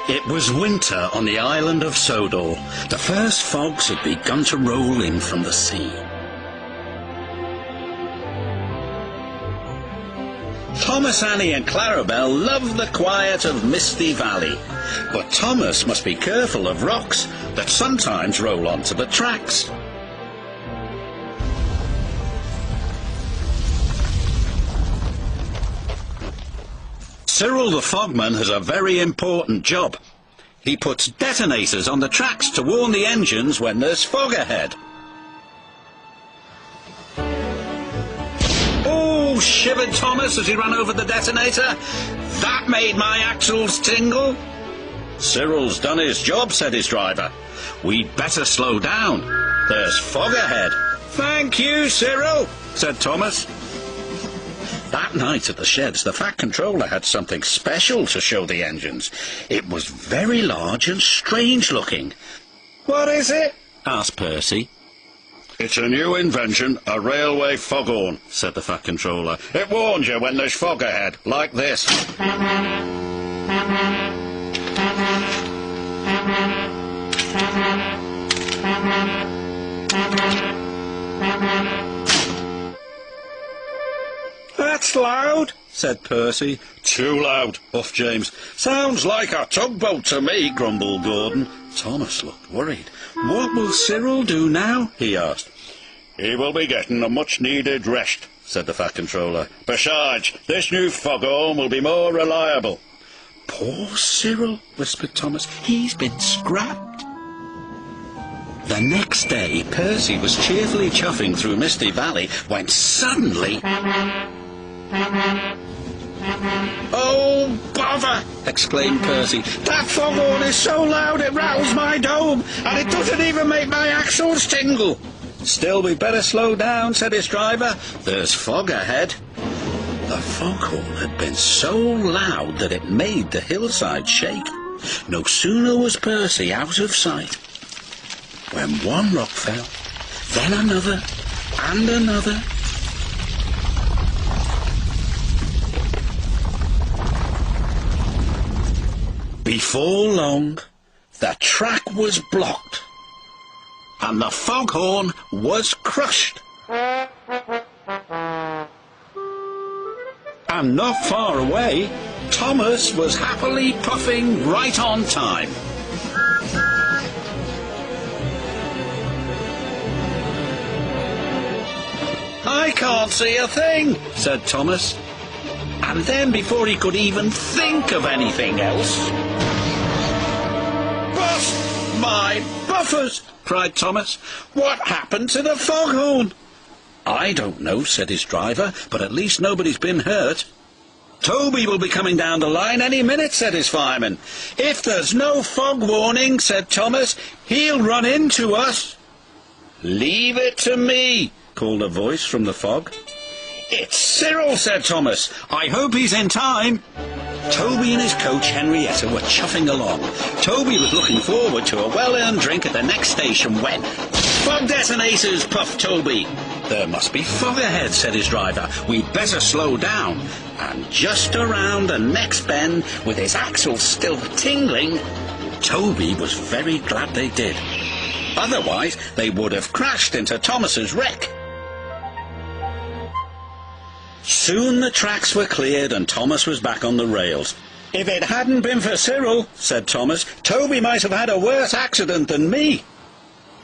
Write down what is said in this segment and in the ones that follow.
It was winter on the island of Sodor. The first fogs had begun to roll in from the sea. Thomas, Annie and Clarabelle loved the quiet of Misty Valley, but Thomas must be careful of rocks that sometimes roll onto the tracks. Cyril the Fogman has a very important job. He puts detonators on the tracks to warn the engines when there's fog ahead. Oh, shivered Thomas as he ran over the detonator. That made my axles tingle. Cyril's done his job, said his driver. We'd better slow down. There's fog ahead. Thank you, Cyril, said Thomas. That night at the sheds, the Fat Controller had something special to show the engines. It was very large and strange looking. What is it? Asked Percy. It's a new invention, a railway foghorn, said the Fat Controller. It warns you when there's fog ahead, like this. That's loud, said Percy. Too loud, huffed James. Sounds like a tugboat to me, grumbled Gordon. Thomas looked worried. What will Cyril do now? He asked. He will be getting a much-needed rest, said the Fat Controller. Besides, this new foghorn will be more reliable. Poor Cyril, whispered Thomas. He's been scrapped. The next day, Percy was cheerfully chuffing through Misty Valley when suddenly... Oh, bother! Exclaimed Percy. That foghorn is so loud it rattles my dome, and it doesn't even make my axles tingle. Still, we'd better slow down, said his driver. There's fog ahead. The foghorn had been so loud that it made the hillside shake. No sooner was Percy out of sight when one rock fell, then another, and another. Before long, the track was blocked, and the foghorn was crushed. And not far away, Thomas was happily puffing right on time. I can't see a thing, said Thomas. And then, before he could even think of anything else... Bust my buffers! Cried Thomas. What happened to the foghorn? I don't know, said his driver, but at least nobody's been hurt. Toby will be coming down the line any minute, said his fireman. If there's no fog warning, said Thomas, he'll run into us. Leave it to me, called a voice from the fog. It's Cyril, said Thomas. I hope he's in time. Toby and his coach Henrietta were chuffing along. Toby was looking forward to a well-earned drink at the next station when... Fog detonators, puffed Toby. There must be fog ahead, said his driver. We'd better slow down. And just around the next bend, with his axles still tingling, Toby was very glad they did. Otherwise, they would have crashed into Thomas's wreck. Soon the tracks were cleared and Thomas was back on the rails. If it hadn't been for Cyril, said Thomas, Toby might have had a worse accident than me.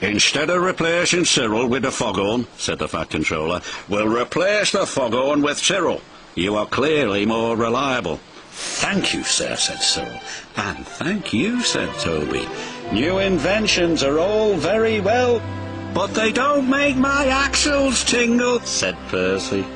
Instead of replacing Cyril with the foghorn, said the Fat Controller, we'll replace the foghorn with Cyril. You are clearly more reliable. Thank you, sir, said Cyril. And thank you, said Toby. New inventions are all very well, but they don't make my axles tingle, said Percy.